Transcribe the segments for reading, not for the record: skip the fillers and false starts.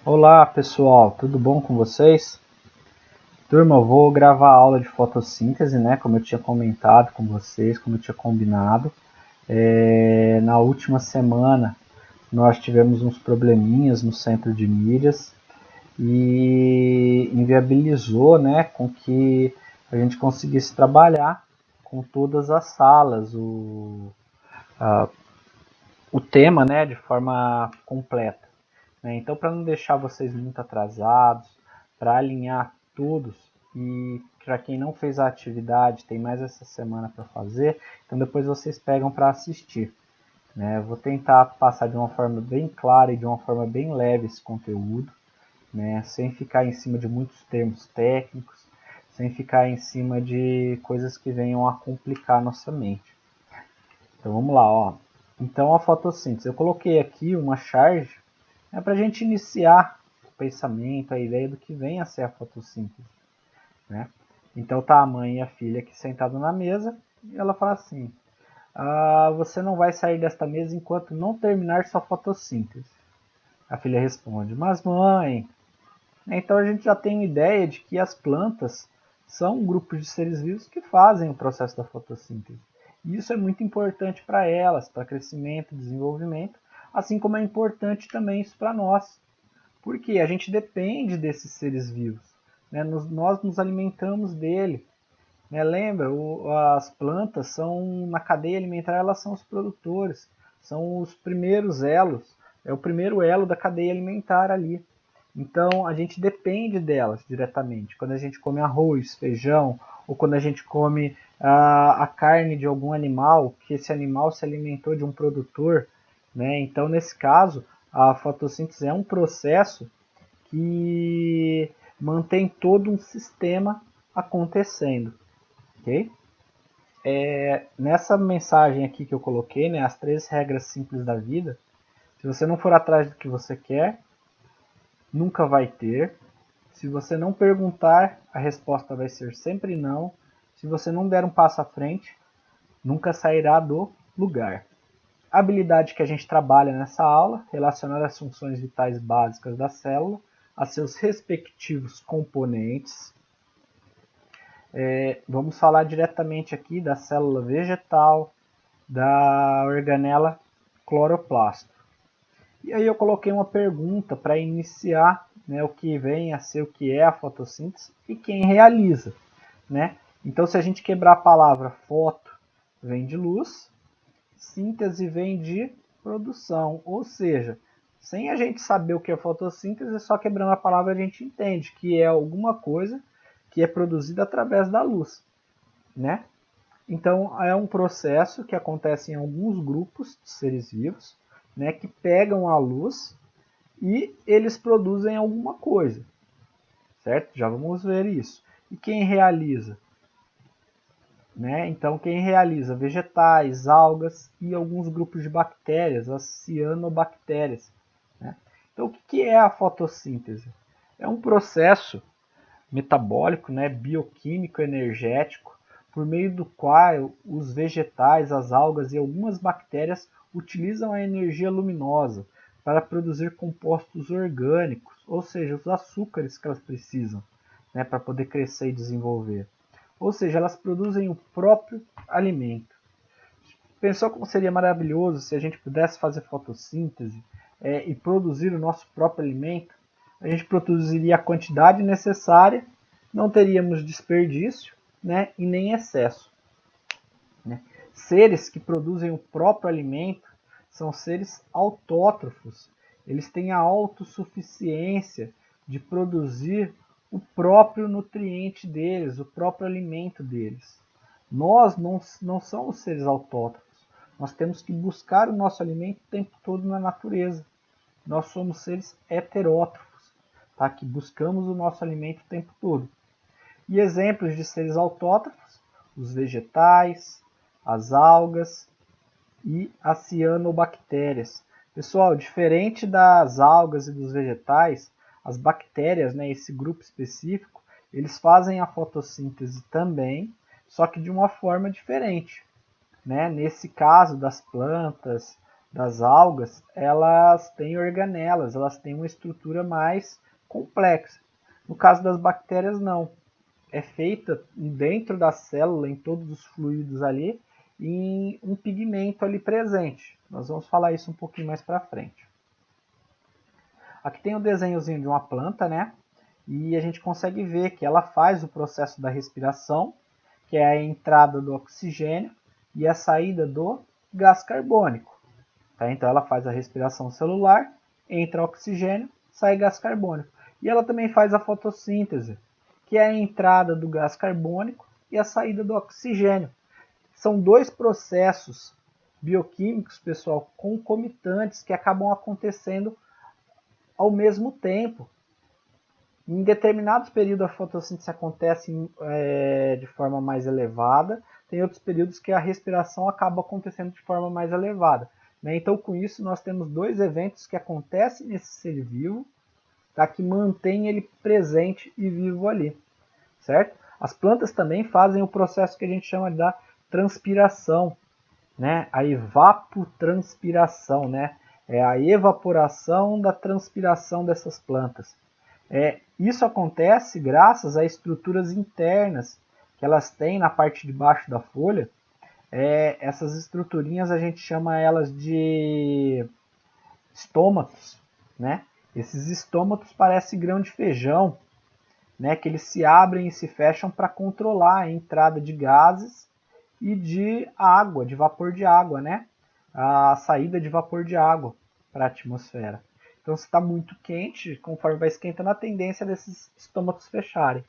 Olá pessoal, tudo bom com vocês? Turma, eu vou gravar a aula de fotossíntese, né? Como eu tinha comentado com vocês, como eu tinha combinado. Na última semana nós tivemos uns probleminhas no centro de mídias e inviabilizou, né, com que a gente conseguisse trabalhar com todas as salas, o tema, né, de forma completa. Então, para não deixar vocês muito atrasados, para alinhar todos e para quem não fez a atividade, tem mais essa semana para fazer, então depois vocês pegam para assistir. Eu vou tentar passar de uma forma bem clara e de uma forma bem leve esse conteúdo, sem ficar em cima de muitos termos técnicos, sem ficar em cima de coisas que venham a complicar a nossa mente. Então vamos lá, ó. Então a fotossíntese, eu coloquei aqui uma charge para a gente iniciar o pensamento, a ideia do que vem a ser a fotossíntese. Né? Então tá a mãe e a filha aqui sentadas na mesa e ela fala assim: você não vai sair desta mesa enquanto não terminar sua fotossíntese. A filha responde: mas mãe. Então a gente já tem uma ideia de que as plantas são grupos de seres vivos que fazem o processo da fotossíntese. E isso é muito importante para elas, para crescimento, desenvolvimento, assim como é importante também isso para nós. Porque a gente depende desses seres vivos. Nós nos alimentamos dele. Lembra, as plantas são, na cadeia alimentar, elas são os produtores, são os primeiros elos, é o primeiro elo da cadeia alimentar ali. Então a gente depende delas diretamente. Quando a gente come arroz, feijão, ou quando a gente come a carne de algum animal, que esse animal se alimentou de um produtor, então nesse caso a fotossíntese é um processo que mantém todo um sistema acontecendo, ok? Nessa mensagem aqui que eu coloquei, as 3 regras simples da vida, se você não for atrás do que você quer, nunca vai ter. Se você não perguntar, a resposta vai ser sempre não. Se você não der um passo à frente, nunca sairá do lugar. A habilidade que a gente trabalha nessa aula, relacionar as funções vitais básicas da célula a seus respectivos componentes. Vamos falar diretamente aqui da célula vegetal, da organela cloroplasto. E aí eu coloquei uma pergunta para iniciar, o que vem a ser o que é a fotossíntese e quem realiza. Então, se a gente quebrar a palavra foto, vem de luz, síntese vem de produção, ou seja, sem a gente saber o que é fotossíntese, só quebrando a palavra a gente entende que é alguma coisa que é produzida através da luz. Então, é um processo que acontece em alguns grupos de seres vivos, que pegam a luz e eles produzem alguma coisa, certo? Já vamos ver isso. E quem realiza? Então, quem realiza? Vegetais, algas e alguns grupos de bactérias, as cianobactérias. Então, o que é a fotossíntese? É um processo metabólico, bioquímico, energético, por meio do qual os vegetais, as algas e algumas bactérias utilizam a energia luminosa para produzir compostos orgânicos, ou seja, os açúcares que elas precisam, para poder crescer e desenvolver. Ou seja, elas produzem o próprio alimento. Pensou como seria maravilhoso se a gente pudesse fazer fotossíntese e produzir o nosso próprio alimento? A gente produziria a quantidade necessária, não teríamos desperdício, e nem excesso. Seres que produzem o próprio alimento são seres autótrofos. Eles têm a autossuficiência de produzir o próprio nutriente deles, o próprio alimento deles. Nós não somos seres autótrofos. Nós temos que buscar o nosso alimento o tempo todo na natureza. Nós somos seres heterótrofos, que buscamos o nosso alimento o tempo todo. E exemplos de seres autótrofos: os vegetais, as algas e as cianobactérias. Pessoal, diferente das algas e dos vegetais, as bactérias, esse grupo específico, eles fazem a fotossíntese também, só que de uma forma diferente. Nesse caso das plantas, das algas, elas têm organelas, elas têm uma estrutura mais complexa. No caso das bactérias, não. É feita dentro da célula, em todos os fluidos ali, em um pigmento ali presente. Nós vamos falar isso um pouquinho mais para frente. Aqui tem um desenhozinho de uma planta, né? E a gente consegue ver que ela faz o processo da respiração, que é a entrada do oxigênio e a saída do gás carbônico. Tá? Então ela faz a respiração celular, entra oxigênio, sai gás carbônico. E ela também faz a fotossíntese, que é a entrada do gás carbônico e a saída do oxigênio. São dois processos bioquímicos, pessoal, concomitantes que acabam acontecendo ao mesmo tempo. Em determinados períodos a fotossíntese acontece de forma mais elevada, tem outros períodos que a respiração acaba acontecendo de forma mais elevada. Né? Então, com isso, nós temos dois eventos que acontecem nesse ser vivo, tá? Que mantém ele presente e vivo ali, certo? As plantas também fazem o processo que a gente chama da transpiração, né? A evapotranspiração, né? É a evaporação da transpiração dessas plantas. Isso acontece graças a estruturas internas que elas têm na parte de baixo da folha. Essas estruturinhas a gente chama elas de estômatos, né? Esses estômatos parecem grão de feijão, né? Que eles se abrem e se fecham para controlar a entrada de gases e de água, de vapor de água, né? A saída de vapor de água para a atmosfera. Então, se está muito quente, conforme vai esquentando, a tendência desses estômatos fecharem.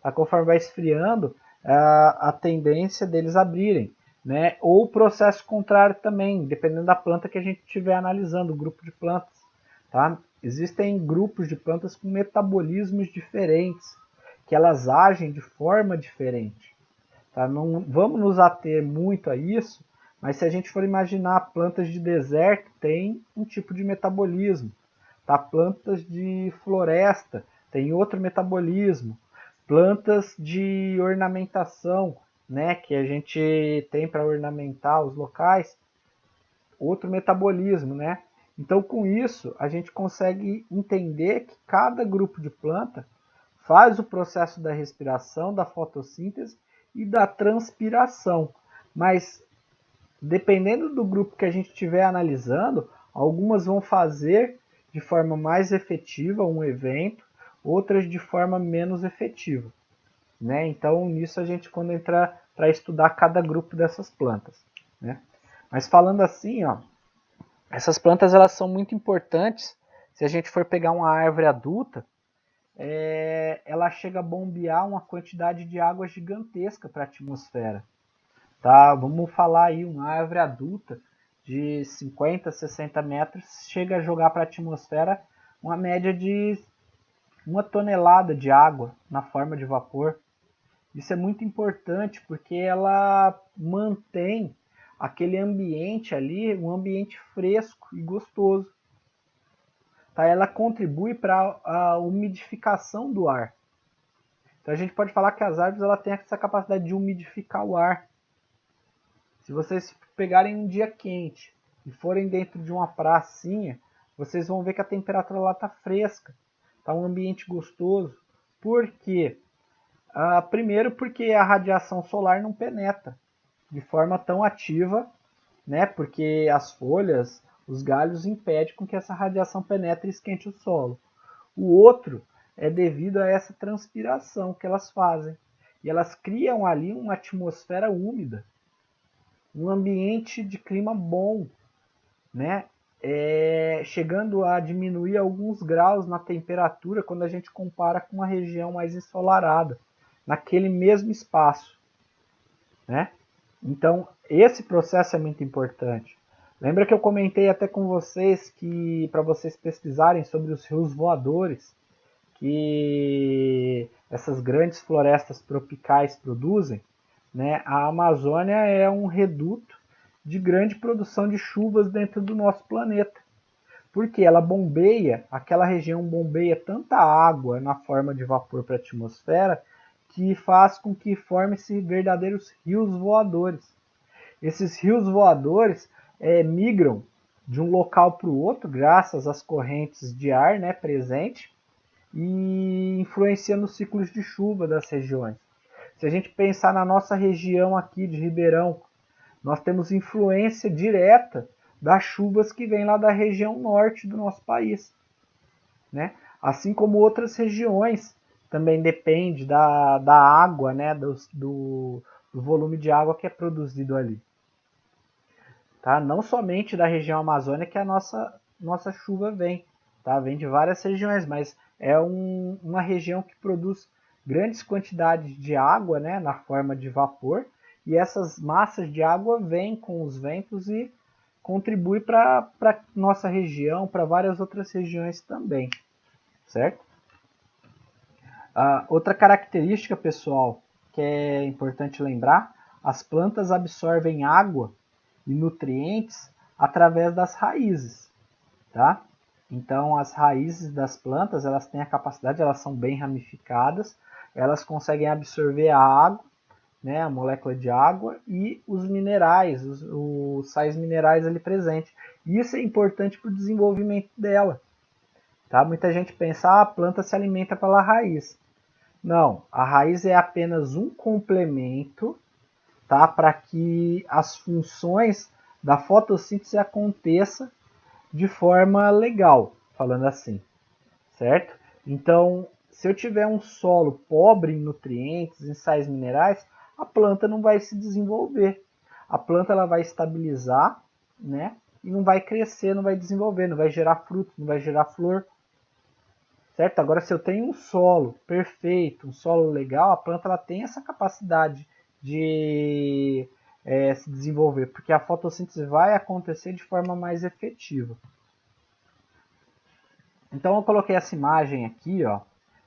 Tá? Conforme vai esfriando, a tendência deles abrirem. Né? Ou o processo contrário também, dependendo da planta que a gente estiver analisando, o grupo de plantas. Tá? Existem grupos de plantas com metabolismos diferentes, que elas agem de forma diferente. Tá? Não vamos nos ater muito a isso, mas se a gente for imaginar plantas de deserto, tem um tipo de metabolismo. Tá? Plantas de floresta tem outro metabolismo. Plantas de ornamentação, né, que a gente tem para ornamentar os locais, outro metabolismo, né? Então, com isso, a gente consegue entender que cada grupo de planta faz o processo da respiração, da fotossíntese e da transpiração. Mas, dependendo do grupo que a gente estiver analisando, algumas vão fazer de forma mais efetiva um evento, outras de forma menos efetiva. Né? Então, nisso a gente quando entra para estudar cada grupo dessas plantas. Né? Mas falando assim, ó, essas plantas elas são muito importantes. Se a gente for pegar uma árvore adulta, ela chega a bombear uma quantidade de água gigantesca para a atmosfera. Tá? Vamos falar aí, uma árvore adulta de 50, 60 metros chega a jogar para a atmosfera uma média de 1 tonelada de água na forma de vapor. Isso é muito importante porque ela mantém aquele ambiente ali, um ambiente fresco e gostoso. Tá? Ela contribui para a umidificação do ar. Então a gente pode falar que as árvores ela têm essa capacidade de umidificar o ar. Se vocês pegarem um dia quente e forem dentro de uma pracinha, vocês vão ver que a temperatura lá está fresca, está um ambiente gostoso. Por quê? Primeiro porque a radiação solar não penetra de forma tão ativa, né? Porque as folhas, os galhos impedem com que essa radiação penetre e esquente o solo. O outro é devido a essa transpiração que elas fazem. E elas criam ali uma atmosfera úmida, um ambiente de clima bom, né? Chegando a diminuir alguns graus na temperatura quando a gente compara com uma região mais ensolarada, naquele mesmo espaço, né? Então, esse processo é muito importante. Lembra que eu comentei até com vocês que para vocês pesquisarem sobre os rios voadores que essas grandes florestas tropicais produzem, né? A Amazônia é um reduto de grande produção de chuvas dentro do nosso planeta. Porque ela bombeia, aquela região bombeia tanta água na forma de vapor para a atmosfera que faz com que forme-se verdadeiros rios voadores. Esses rios voadores migram de um local para o outro, graças às correntes de ar, né, presente, e influencia nos ciclos de chuva das regiões. Se a gente pensar na nossa região aqui de Ribeirão, nós temos influência direta das chuvas que vêm lá da região norte do nosso país, né? Assim como outras regiões também depende da água, né? do volume de água que é produzido ali. Tá? Não somente da região amazônica que a nossa chuva vem, tá? Vem de várias regiões, mas é uma região que produz grandes quantidades de água, né? Na forma de vapor, e essas massas de água vêm com os ventos e contribui para nossa região, para várias outras regiões também, certo? Outra característica, pessoal, que é importante lembrar, as plantas absorvem água e nutrientes através das raízes, tá? Então, as raízes das plantas, elas têm a capacidade, elas são bem ramificadas, elas conseguem absorver a água, né, a molécula de água e os minerais, os sais minerais ali presentes. Isso é importante para o desenvolvimento dela. Tá? Muita gente pensa, a planta se alimenta pela raiz. Não, a raiz é apenas um complemento, tá, para que as funções da fotossíntese aconteça de forma legal, falando assim, certo? Então, se eu tiver um solo pobre em nutrientes, em sais minerais, a planta não vai se desenvolver. A planta ela vai estabilizar, né? E não vai crescer, não vai desenvolver, não vai gerar frutos, não vai gerar flor. Certo? Agora, se eu tenho um solo perfeito, um solo legal, a planta ela tem essa capacidade de se desenvolver, porque a fotossíntese vai acontecer de forma mais efetiva. Então, eu coloquei essa imagem aqui, ó,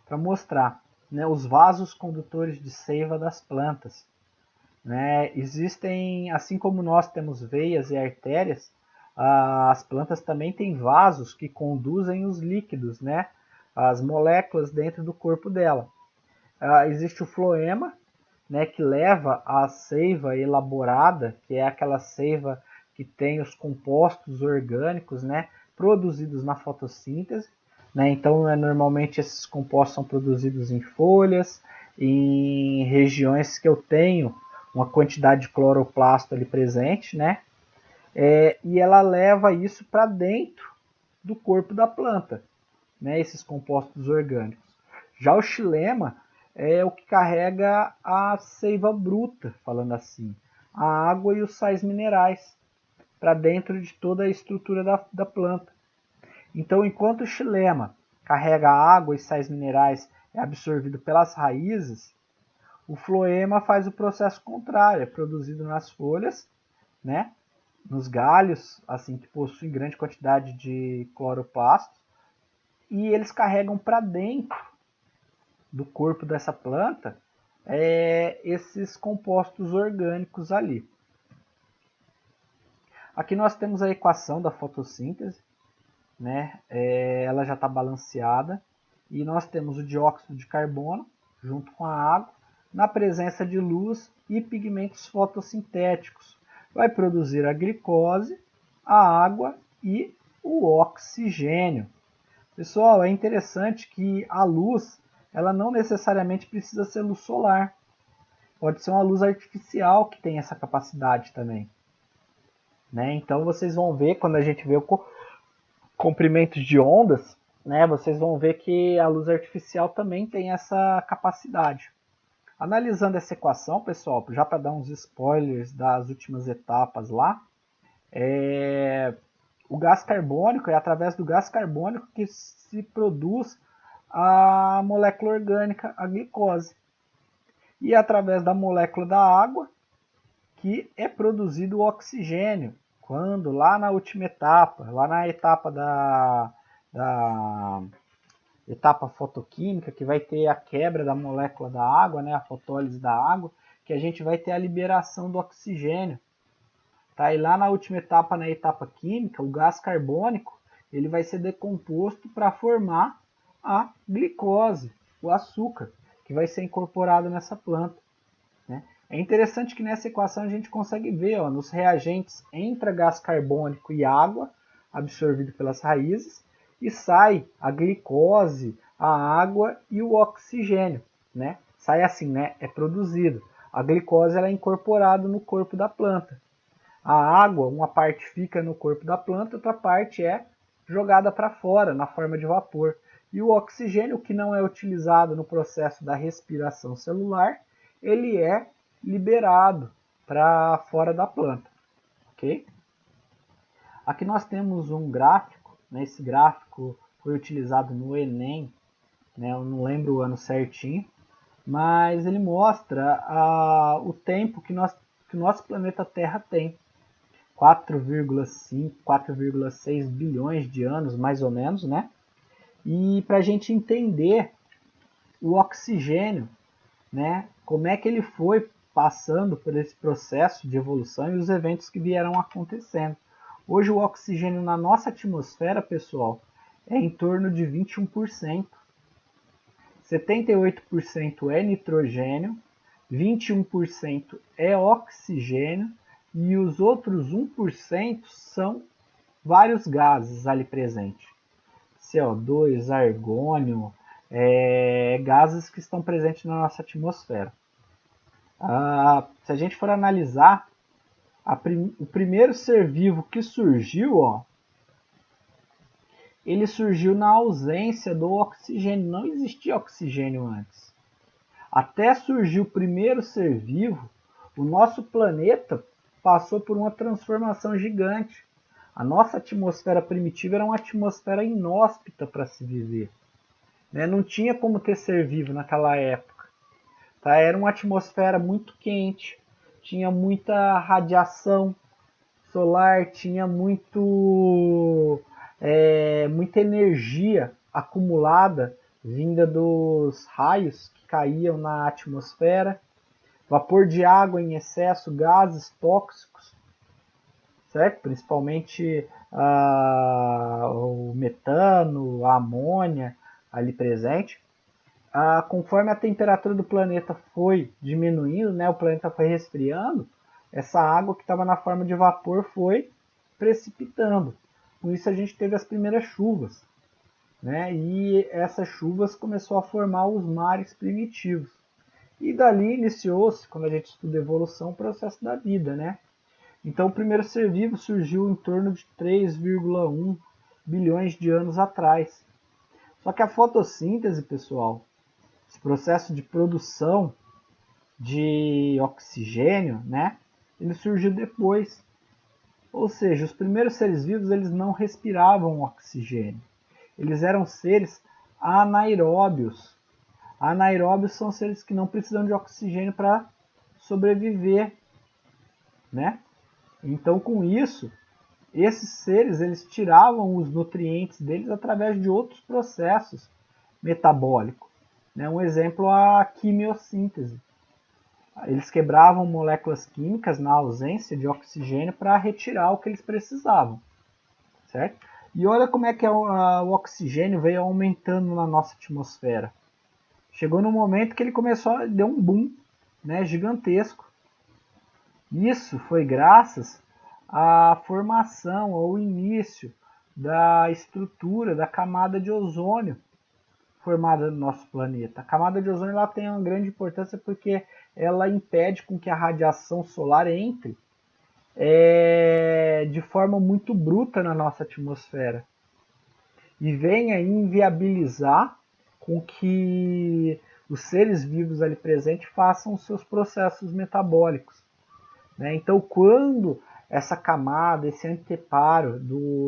para mostrar, né, os vasos condutores de seiva das plantas. Né? Existem, assim como nós temos veias e artérias, as plantas também têm vasos que conduzem os líquidos, né? As moléculas dentro do corpo dela. Existe o floema, né, que leva a seiva elaborada, que é aquela seiva que tem os compostos orgânicos, né, produzidos na fotossíntese. Né? Então, normalmente esses compostos são produzidos em folhas, em regiões que eu tenho uma quantidade de cloroplasto ali presente, né? E ela leva isso para dentro do corpo da planta, né? Esses compostos orgânicos. Já o xilema é o que carrega a seiva bruta, falando assim, a água e os sais minerais para dentro de toda a estrutura da planta. Então, enquanto o xilema carrega água e sais minerais é absorvido pelas raízes, o floema faz o processo contrário, é produzido nas folhas, né, nos galhos, assim que possuem grande quantidade de cloroplastos, e eles carregam para dentro do corpo dessa planta esses compostos orgânicos ali. Aqui nós temos a equação da fotossíntese, né? Ela já está balanceada, e nós temos o dióxido de carbono junto com a água, na presença de luz e pigmentos fotossintéticos. Vai produzir a glicose, a água e o oxigênio. Pessoal, é interessante que a luz, ela não necessariamente precisa ser luz solar. Pode ser uma luz artificial que tem essa capacidade também. Né? Então vocês vão ver, quando a gente vê o comprimento de ondas, né, vocês vão ver que a luz artificial também tem essa capacidade. Analisando essa equação, pessoal, já para dar uns spoilers das últimas etapas lá, o gás carbônico, é através do gás carbônico que se produz a molécula orgânica, a glicose. E é através da molécula da água que é produzido o oxigênio, quando lá na última etapa, lá na etapa da etapa fotoquímica, que vai ter a quebra da molécula da água, né, a fotólise da água, que a gente vai ter a liberação do oxigênio. Tá? E lá na última etapa, na etapa química, o gás carbônico ele vai ser decomposto para formar a glicose, o açúcar, que vai ser incorporado nessa planta. Né? É interessante que nessa equação a gente consegue ver, ó, nos reagentes entra gás carbônico e água, absorvido pelas raízes, e sai a glicose, a água e o oxigênio, né? Sai assim, né? É produzido. A glicose ela é incorporada no corpo da planta. A água, uma parte fica no corpo da planta, outra parte é jogada para fora na forma de vapor. E o oxigênio, que não é utilizado no processo da respiração celular, ele é liberado para fora da planta, ok? Aqui nós temos um gráfico, né? Esse gráfico foi utilizado no Enem, né? Eu não lembro o ano certinho, mas ele mostra o tempo que o nosso planeta Terra tem. 4,5, 4,6 bilhões de anos, mais ou menos, né? E para a gente entender o oxigênio, né? Como é que ele foi passando por esse processo de evolução e os eventos que vieram acontecendo. Hoje o oxigênio na nossa atmosfera, pessoal, é em torno de 21%. 78% é nitrogênio, 21% é oxigênio e os outros 1% são vários gases ali presentes. CO2, argônio, gases que estão presentes na nossa atmosfera. Se a gente for analisar, o primeiro ser vivo que surgiu, ele surgiu na ausência do oxigênio. Não existia oxigênio antes. Até surgir o primeiro ser vivo, o nosso planeta passou por uma transformação gigante. A nossa atmosfera primitiva era uma atmosfera inóspita para se viver. Não tinha como ter ser vivo naquela época. Era uma atmosfera muito quente, tinha muita radiação solar, tinha muita energia acumulada vinda dos raios que caíam na atmosfera, vapor de água em excesso, gases tóxicos, certo? Principalmente o metano, a amônia ali presente. Conforme a temperatura do planeta foi diminuindo, né, o planeta foi resfriando, essa água que estava na forma de vapor foi precipitando. Com isso a gente teve as primeiras chuvas, né, e essas chuvas começou a formar os mares primitivos. E dali iniciou-se, quando a gente estuda evolução, o processo da vida, né? Então o primeiro ser vivo surgiu em torno de 3,1 bilhões de anos atrás. Só que a fotossíntese, pessoal, esse processo de produção de oxigênio, né, ele surgiu depois. Ou seja, os primeiros seres vivos eles não respiravam oxigênio. Eles eram seres anaeróbios. Anaeróbios são seres que não precisam de oxigênio para sobreviver, né? Então, com isso, esses seres eles tiravam os nutrientes deles através de outros processos metabólicos. Né? Um exemplo, a quimiossíntese. Eles quebravam moléculas químicas na ausência de oxigênio para retirar o que eles precisavam, certo? E olha como é que o oxigênio veio aumentando na nossa atmosfera. Chegou no momento que ele começou a dar um boom, né, gigantesco. Isso foi graças à formação, ao início da estrutura da camada de ozônio formada no nosso planeta. A camada de ozônio ela tem uma grande importância porque ela impede com que a radiação solar entre de forma muito bruta na nossa atmosfera e venha inviabilizar com que os seres vivos ali presentes façam os seus processos metabólicos. Né? Então, quando essa camada, esse anteparo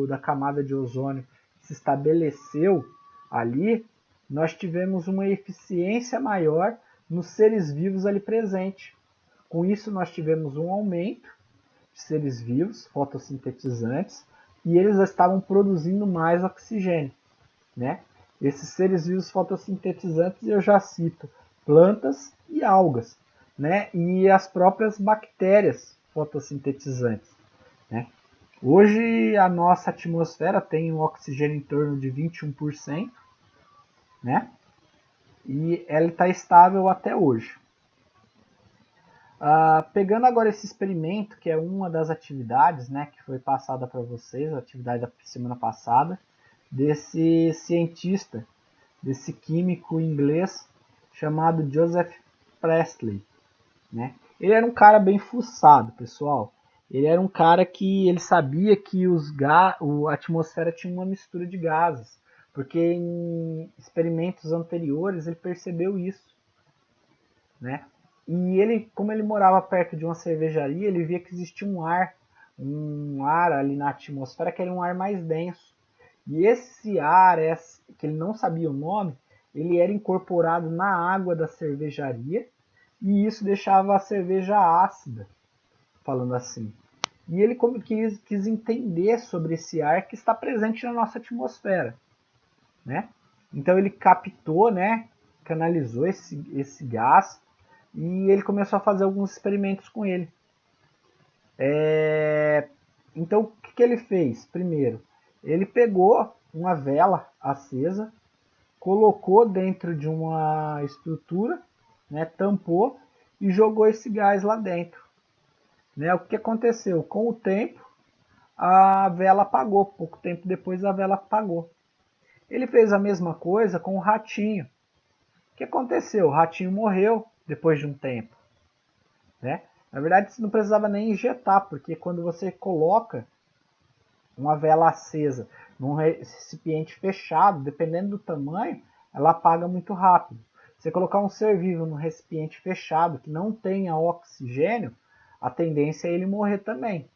da camada de ozônio se estabeleceu ali, nós tivemos uma eficiência maior nos seres vivos ali presentes. Com isso, nós tivemos um aumento de seres vivos, fotossintetizantes, e eles estavam produzindo mais oxigênio. Né? Esses seres vivos fotossintetizantes eu já cito plantas e algas, né? E as próprias bactérias fotossintetizantes. Né? Hoje a nossa atmosfera tem um oxigênio em torno de 21%, né? E ela está estável até hoje. Pegando agora esse experimento, que é uma das atividades, né, que foi passada para vocês, a atividade da semana passada, desse cientista, desse químico inglês chamado Joseph Priestley, né? Ele era um cara bem fuçado, pessoal. Ele era um cara que ele sabia que a atmosfera tinha uma mistura de gases, porque em experimentos anteriores ele percebeu isso, né? E ele, como ele morava perto de uma cervejaria, ele via que existia um ar ali na atmosfera que era um ar mais denso. E esse ar, que ele não sabia o nome, ele era incorporado na água da cervejaria e isso deixava a cerveja ácida, falando assim. E ele quis entender sobre esse ar que está presente na nossa atmosfera, né? Então ele captou, né, canalizou esse gás e ele começou a fazer alguns experimentos com ele. Então o que ele fez? Primeiro, ele pegou uma vela acesa, colocou dentro de uma estrutura, né, tampou e jogou esse gás lá dentro. Né? O que aconteceu? Com o tempo, a vela apagou. Pouco tempo depois, a vela apagou. Ele fez a mesma coisa com o ratinho. O que aconteceu? O ratinho morreu depois de um tempo. Né? Na verdade, você não precisava nem injetar, porque quando você coloca uma vela acesa num recipiente fechado, dependendo do tamanho, ela apaga muito rápido. Se você colocar um ser vivo num recipiente fechado que não tenha oxigênio, a tendência é ele morrer também,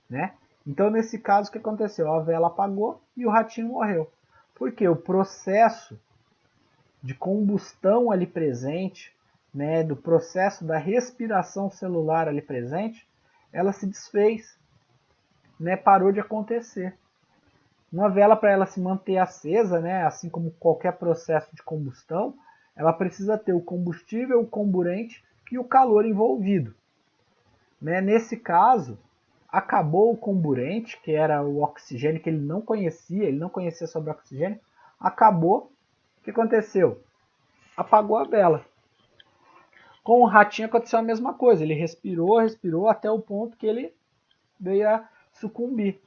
né? Então, nesse caso, o que aconteceu? A vela apagou e o ratinho morreu. Porque o processo de combustão ali presente, né, do processo da respiração celular ali presente, ela se desfez, né, parou de acontecer. Uma vela, para ela se manter acesa, né, assim como qualquer processo de combustão, ela precisa ter o combustível, o comburente e o calor envolvido. Né? Nesse caso, acabou o comburente, que era o oxigênio que ele não conhecia sobre o oxigênio, acabou. O que aconteceu? Apagou a vela. Com o ratinho aconteceu a mesma coisa, ele respirou até o ponto que ele veio a sucumbir.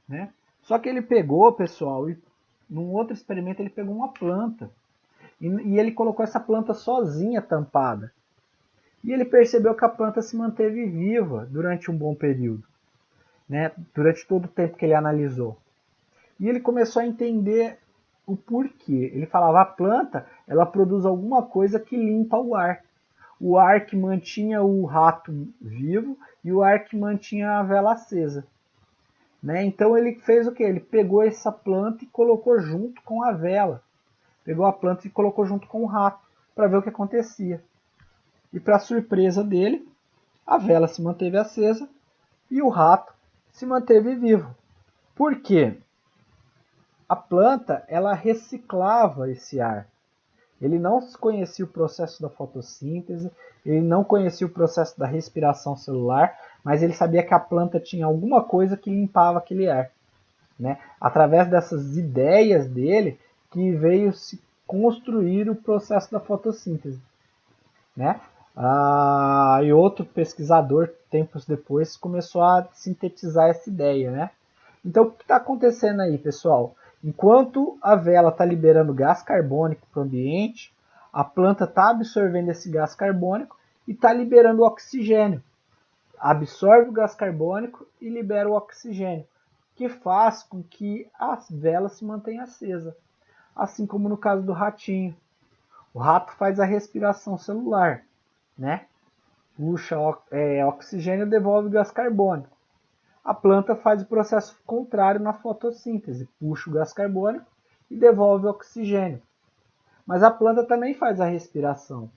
Né? Só que ele pegou, pessoal, e num outro experimento ele pegou uma planta e ele colocou essa planta sozinha tampada. E ele percebeu que a planta se manteve viva durante um bom período, né? Durante todo o tempo que ele analisou. E ele começou a entender o porquê. Ele falava, a planta ela produz alguma coisa que limpa o ar. O ar que mantinha o rato vivo e o ar que mantinha a vela acesa. Né? Então ele fez o que? Ele pegou essa planta e colocou junto com a vela. Pegou a planta e colocou junto com o rato para ver o que acontecia. E para surpresa dele, a vela se manteve acesa e o rato se manteve vivo. Por quê? A planta ela reciclava esse ar. Ele não conhecia o processo da fotossíntese, ele não conhecia o processo da respiração celular, mas ele sabia que a planta tinha alguma coisa que limpava aquele ar. Né? Através dessas ideias dele que veio se construir o processo da fotossíntese. Né? E outro pesquisador, tempos depois, começou a sintetizar essa ideia. Né? Então, o que está acontecendo aí, pessoal? Enquanto a vela está liberando gás carbônico para o ambiente, a planta está absorvendo esse gás carbônico e está liberando o oxigênio. Absorve o gás carbônico e libera o oxigênio, que faz com que a vela se mantenha acesa. Assim como no caso do ratinho. O rato faz a respiração celular, né? Puxa oxigênio e devolve gás carbônico. A planta faz o processo contrário na fotossíntese, puxa o gás carbônico e devolve o oxigênio. Mas a planta também faz a respiração,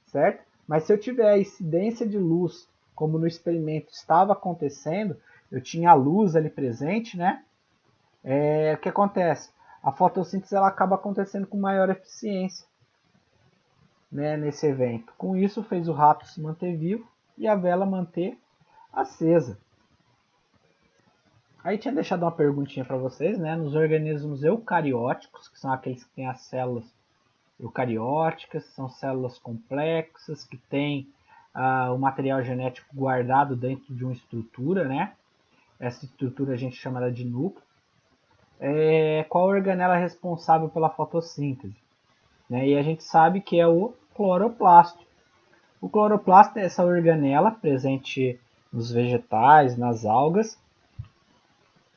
certo? Mas se eu tiver a incidência de luz, como no experimento estava acontecendo, eu tinha a luz ali presente, né? O que acontece? A fotossíntese ela acaba acontecendo com maior eficiência, né, nesse evento. Com isso, fez o rato se manter vivo e a vela manter acesa. Aí tinha deixado uma perguntinha para vocês, né? Nos organismos eucarióticos, que são aqueles que têm as células eucarióticas, são células complexas, que têm o material genético guardado dentro de uma estrutura, né? Essa estrutura a gente chama ela de núcleo. Qual organela é responsável pela fotossíntese? Né? E a gente sabe que é o cloroplasto. O cloroplasto é essa organela presente nos vegetais, nas algas,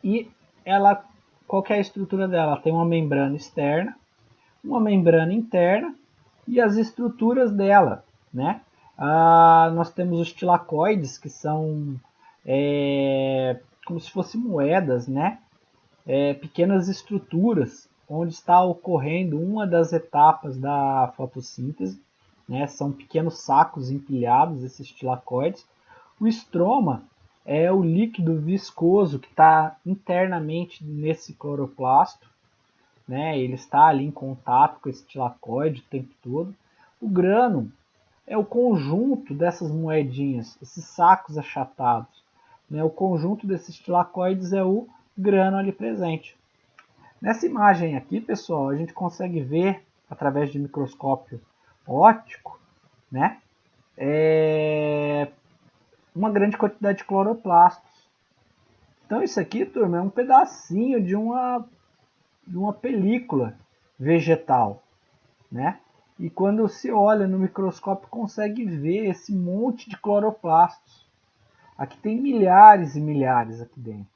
e ela, qual que é a estrutura dela? Tem uma membrana externa, uma membrana interna e as estruturas dela, né? Nós temos os tilacoides, que são como se fossem moedas, né? Pequenas estruturas onde está ocorrendo uma das etapas da fotossíntese, né? São pequenos sacos empilhados, esses tilacoides. O estroma é o líquido viscoso que está internamente nesse cloroplasto, né? Ele está ali em contato com esse tilacoide o tempo todo. O grano é o conjunto dessas moedinhas, esses sacos achatados, né? O conjunto desses tilacoides é o grano ali presente. Nessa imagem aqui, pessoal, a gente consegue ver através de microscópio óptico, né? Uma grande quantidade de cloroplastos. Então isso aqui, turma, é um pedacinho de uma película vegetal, né? E quando se olha no microscópio, consegue ver esse monte de cloroplastos. Aqui tem milhares e milhares aqui dentro,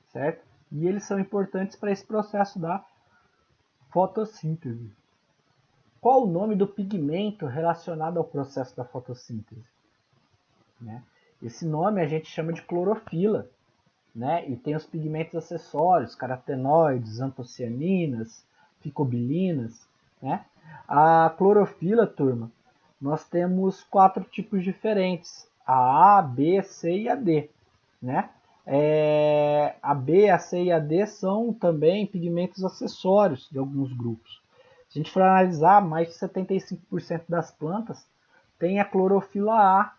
certo? E eles são importantes para esse processo da fotossíntese. Qual o nome do pigmento relacionado ao processo da fotossíntese? Né? Esse nome a gente chama de clorofila, né? E tem os pigmentos acessórios, carotenoides, antocianinas, ficobilinas, né? A clorofila, turma, nós temos 4 tipos diferentes: a B, C e a D, né? A B, a C e a D são também pigmentos acessórios de alguns grupos. Se a gente for analisar, mais de 75% das plantas tem a clorofila A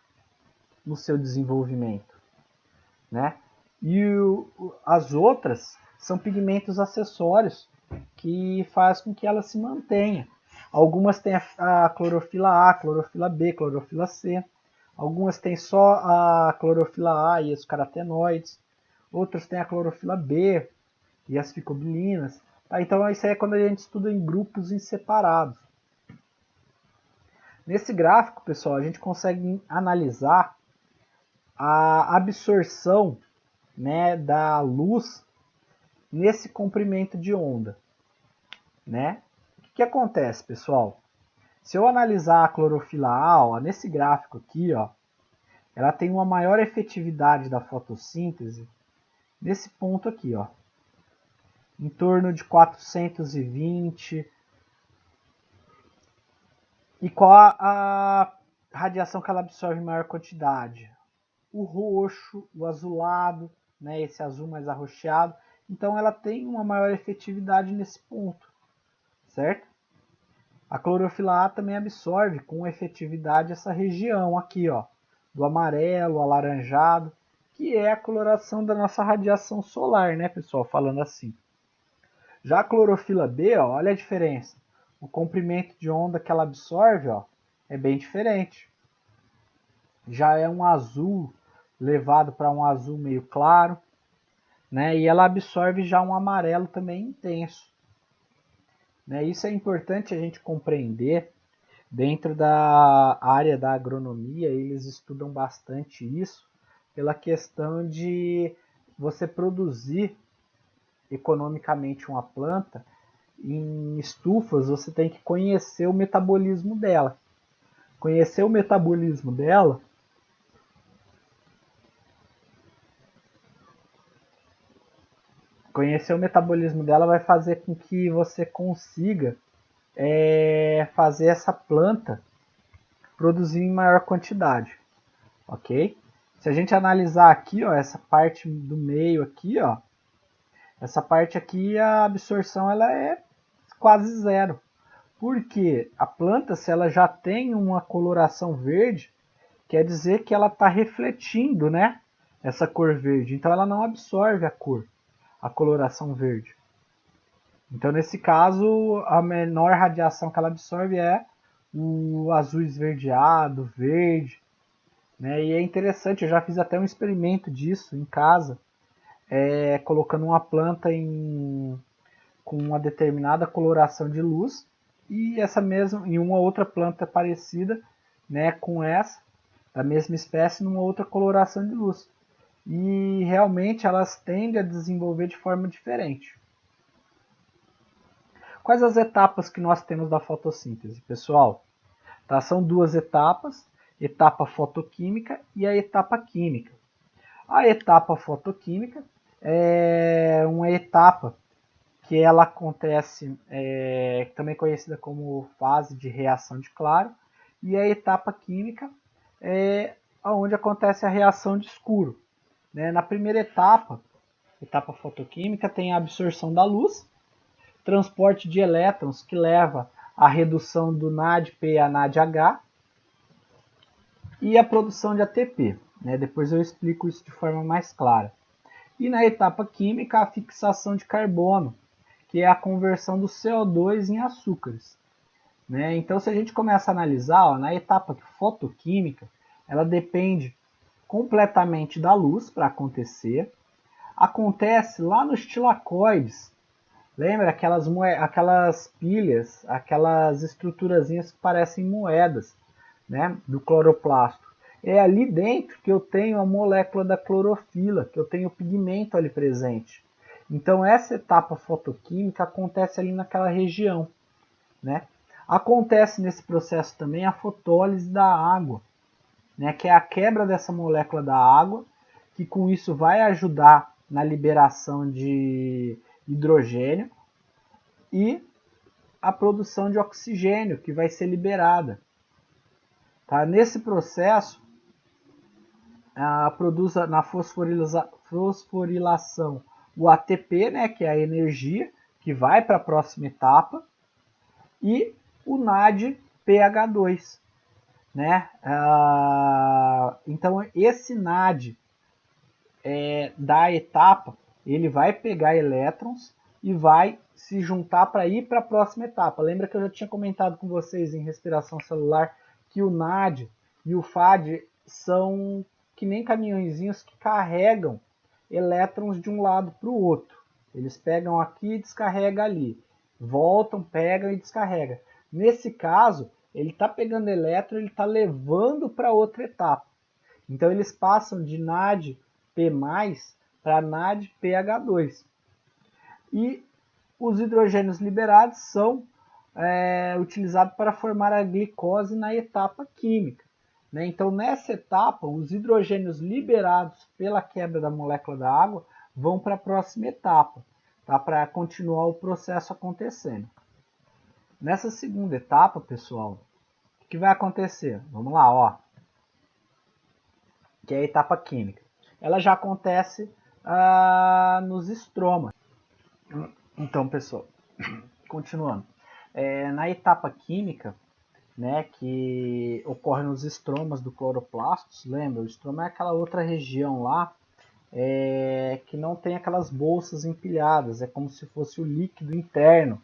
no seu desenvolvimento, né? E as outras são pigmentos acessórios que faz com que ela se mantenha. Algumas têm a clorofila A, clorofila B, clorofila C. Algumas têm só a clorofila A e os carotenoides. Outras têm a clorofila B e as ficobilinas. Tá? Então isso aí é quando a gente estuda em grupos separados. Nesse gráfico, pessoal, a gente consegue analisar a absorção, né, da luz nesse comprimento de onda, né? O que acontece, pessoal? Se eu analisar a clorofila A, ó, nesse gráfico aqui, ó, ela tem uma maior efetividade da fotossíntese nesse ponto aqui, ó, em torno de 420. E qual a radiação que ela absorve em maior quantidade? O roxo, o azulado, né, esse azul mais arroxeado. Então ela tem uma maior efetividade nesse ponto, certo? A clorofila A também absorve com efetividade essa região aqui, ó, do amarelo, alaranjado, que é a coloração da nossa radiação solar, né, pessoal, falando assim. Já a clorofila B, ó, olha a diferença. O comprimento de onda que ela absorve, ó, é bem diferente. Já é um azul levado para um azul meio claro, né? E ela absorve já um amarelo também intenso. Né? Isso é importante a gente compreender. Dentro da área da agronomia, eles estudam bastante isso, pela questão de você produzir economicamente uma planta em estufas, você tem que conhecer o metabolismo dela. Conhecer o metabolismo dela vai fazer com que você consiga fazer essa planta produzir em maior quantidade, ok? Se a gente analisar aqui, ó, essa parte do meio aqui, ó, essa parte aqui, a absorção ela é quase zero. Porque a planta, se ela já tem uma coloração verde, quer dizer que ela está refletindo, né, essa cor verde. Então ela não absorve a cor, a coloração verde. Então nesse caso, a menor radiação que ela absorve é o azul esverdeado, verde, né? E é interessante, eu já fiz até um experimento disso em casa, colocando uma planta com uma determinada coloração de luz e essa mesma em uma outra planta parecida, né, com essa da mesma espécie numa outra coloração de luz. E realmente elas tendem a desenvolver de forma diferente. Quais as etapas que nós temos da fotossíntese, pessoal? Tá, são duas etapas, etapa fotoquímica e a etapa química. A etapa fotoquímica é uma etapa que ela acontece, também conhecida como fase de reação de claro, e a etapa química é onde acontece a reação de escuro. Né? Na primeira etapa fotoquímica, tem a absorção da luz, transporte de elétrons que leva à redução do NADP a NADH e a produção de ATP. Né? Depois eu explico isso de forma mais clara. E na etapa química, a fixação de carbono, que é a conversão do CO2 em açúcares. Né? Então, se a gente começa a analisar, ó, na etapa fotoquímica, ela depende completamente da luz para acontecer. Acontece lá nos tilacoides. Lembra aquelas pilhas, aquelas estruturazinhas que parecem moedas, né, do cloroplasto? É ali dentro que eu tenho a molécula da clorofila, que eu tenho o pigmento ali presente. Então essa etapa fotoquímica acontece ali naquela região, né? Acontece nesse processo também a fotólise da água, né, que é a quebra dessa molécula da água, que com isso vai ajudar na liberação de hidrogênio e a produção de oxigênio que vai ser liberada. Tá? Nesse processo, produz na fosforilação o ATP, né, que é a energia que vai para a próxima etapa, e o NADPH2. Né? Então esse NAD da etapa, ele vai pegar elétrons e vai se juntar para ir para a próxima etapa. Lembra que eu já tinha comentado com vocês em respiração celular que o NAD e o FAD são que nem caminhõezinhos que carregam elétrons de um lado para o outro. Eles pegam aqui e descarregam ali. Voltam, pegam e descarregam. Nesse caso, ele está pegando elétron, ele está levando para outra etapa. Então eles passam de NAD P+, para NADPH2. E os hidrogênios liberados são utilizados para formar a glicose na etapa química. Né? Então, nessa etapa, os hidrogênios liberados pela quebra da molécula da água vão para a próxima etapa, tá? Para continuar o processo acontecendo. Nessa segunda etapa, pessoal, o que vai acontecer? Vamos lá, ó. Que é a etapa química. Ela já acontece nos estromas. Então, pessoal, continuando. Na etapa química, né, que ocorre nos estromas do cloroplastos, lembra? O estroma é aquela outra região lá que não tem aquelas bolsas empilhadas, é como se fosse o líquido interno,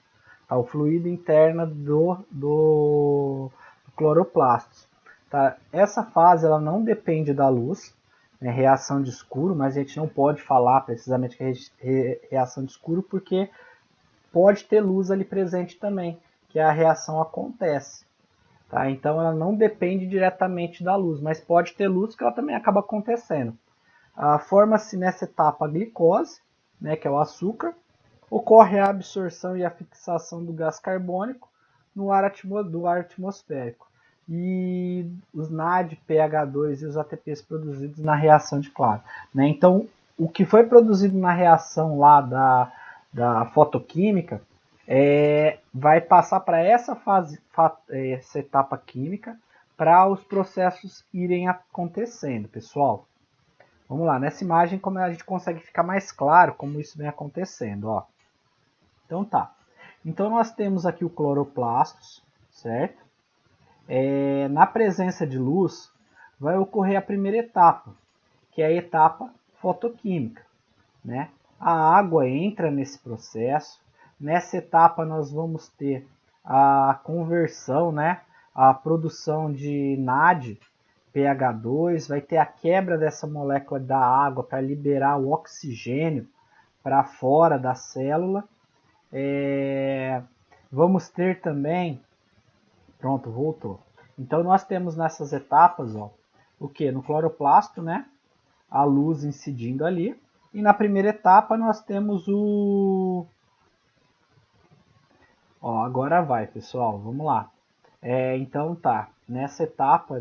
tá? O fluido interno do cloroplastos. Tá? Essa fase ela não depende da luz, né, reação de escuro, mas a gente não pode falar precisamente que é reação de escuro porque pode ter luz ali presente também, que a reação acontece. Tá? Então ela não depende diretamente da luz, mas pode ter luz que ela também acaba acontecendo. Forma-se nessa etapa a glicose, né, que é o açúcar, ocorre a absorção e a fixação do gás carbônico no ar atmosférico e os NAD, pH2 e os ATPs produzidos na reação de claro. Né? Então, o que foi produzido na reação lá da fotoquímica vai passar para essa fase, essa etapa química, para os processos irem acontecendo, pessoal. Vamos lá, nessa imagem como a gente consegue ficar mais claro como isso vem acontecendo, ó. Então tá. Então nós temos aqui o cloroplastos, certo? Na presença de luz vai ocorrer a primeira etapa, que é a etapa fotoquímica, né? A água entra nesse processo. Nessa etapa nós vamos ter a conversão, né? A produção de NAD pH2, vai ter a quebra dessa molécula da água para liberar o oxigênio para fora da célula. Vamos ter também, pronto, voltou. Então nós temos nessas etapas, ó, o que? No cloroplasto, né? A luz incidindo ali. E na primeira etapa nós temos o... Ó, agora vai, pessoal, vamos lá. Então tá, nessa etapa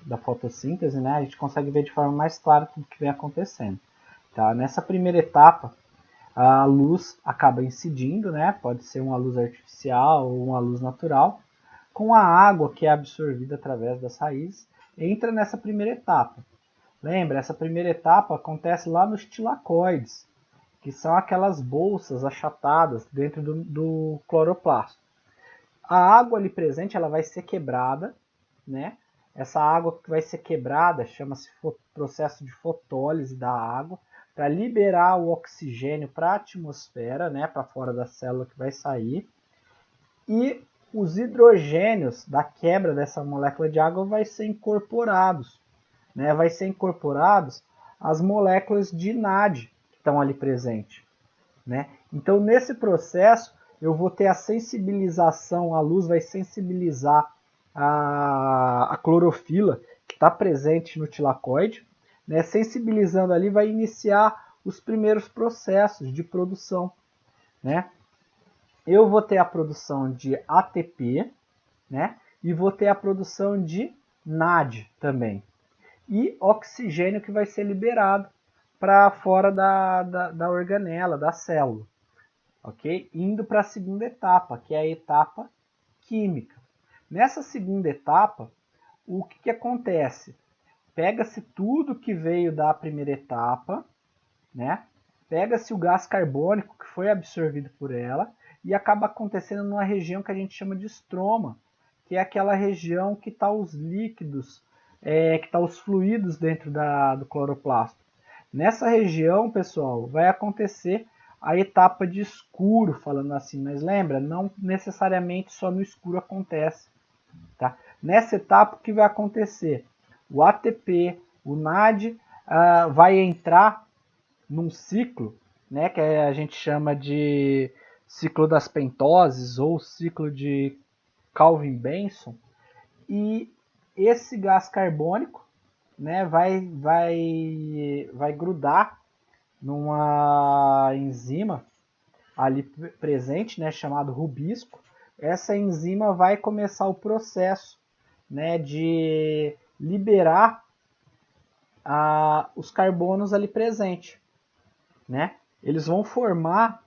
da fotossíntese, né, a gente consegue ver de forma mais clara tudo que vem acontecendo. Tá? Nessa primeira etapa, a luz acaba incidindo, né, pode ser uma luz artificial ou uma luz natural, com a água que é absorvida através das raízes, entra nessa primeira etapa. Lembra, essa primeira etapa acontece lá nos tilacoides, que são aquelas bolsas achatadas dentro do cloroplasto. A água ali presente ela vai ser quebrada, né? Essa água que vai ser quebrada chama-se processo de fotólise da água, para liberar o oxigênio para a atmosfera, né? Para fora da célula que vai sair. E os hidrogênios da quebra dessa molécula de água vai ser incorporados, né? Vai ser incorporados as moléculas de NAD que estão ali presentes, né? Então nesse processo eu vou ter a sensibilização, a luz vai sensibilizar a clorofila que está presente no tilacoide, né? Sensibilizando ali vai iniciar os primeiros processos de produção, né? Eu vou ter a produção de ATP, né? E vou ter a produção de NAD também. E oxigênio que vai ser liberado para fora da organela, da célula. Ok? Indo para a segunda etapa, que é a etapa química. Nessa segunda etapa, o que acontece? Pega-se tudo que veio da primeira etapa, né? Pega-se o gás carbônico que foi absorvido por ela e acaba acontecendo numa região que a gente chama de estroma, que é aquela região que está os líquidos, que está os fluidos dentro do cloroplasto. Nessa região, pessoal, vai acontecer a etapa de escuro, falando assim, mas lembra, não necessariamente só no escuro acontece. Tá? Nessa etapa, o que vai acontecer? O ATP, o NAD, vai entrar num ciclo, né, que a gente chama de ciclo das pentoses ou ciclo de Calvin-Benson, e esse gás carbônico, né, vai grudar numa enzima ali presente, né, chamado rubisco. Essa enzima vai começar o processo, né, de liberar os carbonos ali presentes, né? Eles vão formar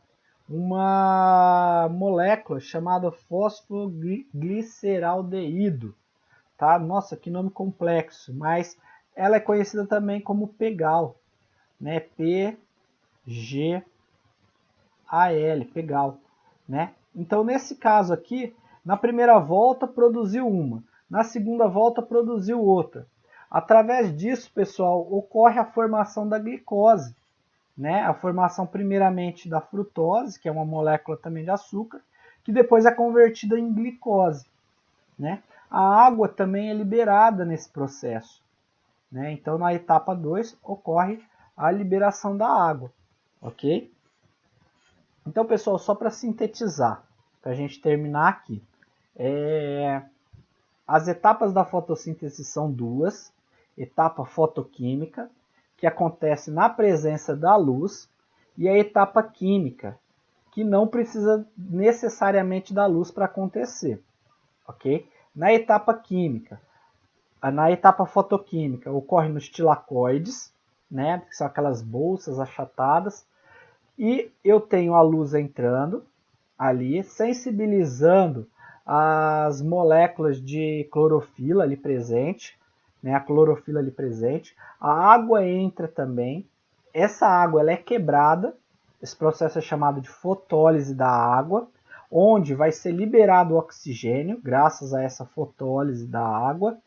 uma molécula chamada fosfogliceraldeído, tá? Nossa, que nome complexo, mas ela é conhecida também como PGAL, né? PGAL, PGAL, né? Então, nesse caso aqui, na primeira volta produziu uma, na segunda volta produziu outra. Através disso, pessoal, ocorre a formação da glicose, né? A formação primeiramente da frutose, que é uma molécula também de açúcar, que depois é convertida em glicose, né? A água também é liberada nesse processo, né? Então, na etapa 2, ocorre a liberação da água, ok? Então, pessoal, só para sintetizar, para a gente terminar aqui, as etapas da fotossíntese são duas: etapa fotoquímica, que acontece na presença da luz, e a etapa química, que não precisa necessariamente da luz para acontecer, ok? Na etapa química, na etapa fotoquímica, ocorre nos tilacoides, né, que são aquelas bolsas achatadas, e eu tenho a luz entrando ali, sensibilizando as moléculas de clorofila ali presente, né, a clorofila ali presente. A água entra também. Essa água ela é quebrada. Esse processo é chamado de fotólise da água, onde vai ser liberado o oxigênio, graças a essa fotólise da água.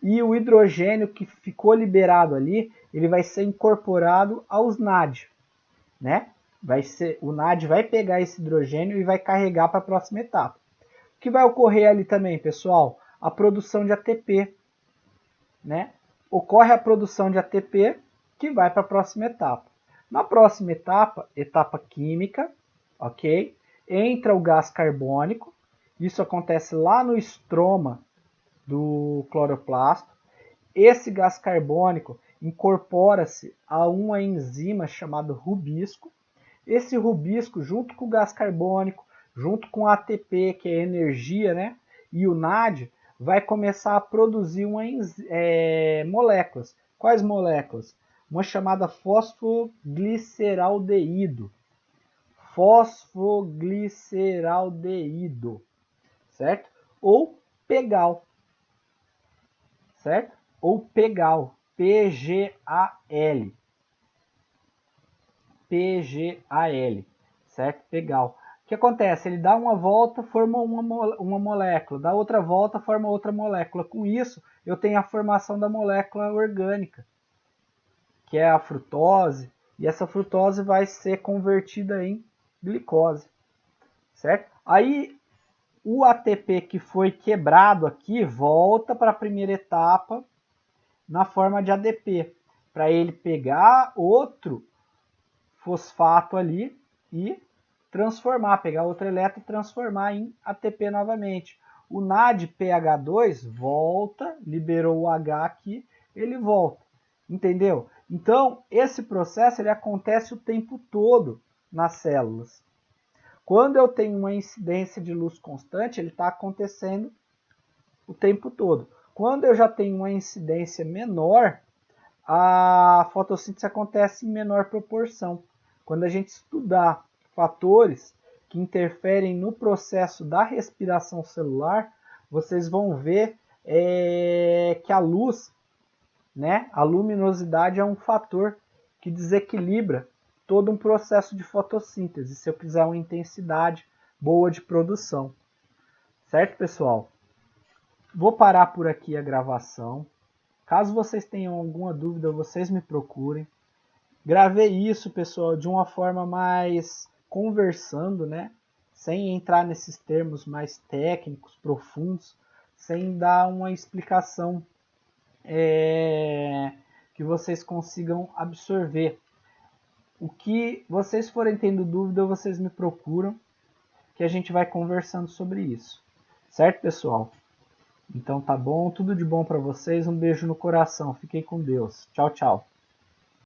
E o hidrogênio que ficou liberado ali, ele vai ser incorporado aos NAD, né? O NAD vai pegar esse hidrogênio e vai carregar para a próxima etapa. O que vai ocorrer ali também, pessoal? A produção de ATP, né, ocorre a produção de ATP, que vai para a próxima etapa. Na próxima etapa, etapa química, ok? Entra o gás carbônico, isso acontece lá no estroma do cloroplasto. Esse gás carbônico incorpora-se a uma enzima chamada rubisco. Esse rubisco, junto com o gás carbônico, junto com a ATP, que é energia, né, e o NAD, vai começar a produzir moléculas. Quais moléculas? Uma chamada fosfogliceraldeído. Fosfogliceraldeído, certo? Ou PEGAL, certo? Ou PEGAL, P-G-A-L. PGAL, certo? PEGAL. O que acontece? Ele dá uma volta, forma uma molécula, dá outra volta, forma outra molécula. Com isso, eu tenho a formação da molécula orgânica, que é a frutose, e essa frutose vai ser convertida em glicose, certo? Aí, o ATP que foi quebrado aqui volta para a primeira etapa na forma de ADP, para ele pegar outro fosfato ali e transformar, pegar outro elétron e transformar em ATP novamente. O NADPH2 volta, liberou o H aqui, ele volta, entendeu? Então, esse processo ele acontece o tempo todo nas células. Quando eu tenho uma incidência de luz constante, ele está acontecendo o tempo todo. Quando eu já tenho uma incidência menor, a fotossíntese acontece em menor proporção. Quando a gente estudar fatores que interferem no processo da respiração celular, vocês vão ver que a luz, né, a luminosidade é um fator que desequilibra todo um processo de fotossíntese, se eu quiser uma intensidade boa de produção. Certo, pessoal? Vou parar por aqui a gravação. Caso vocês tenham alguma dúvida, vocês me procurem. Gravei isso, pessoal, de uma forma mais conversando, né? Sem entrar nesses termos mais técnicos, profundos, sem dar uma explicação que vocês consigam absorver. O que vocês forem tendo dúvida, vocês me procuram, que a gente vai conversando sobre isso. Certo, pessoal? Então tá bom, tudo de bom para vocês, um beijo no coração, fiquem com Deus. Tchau, tchau.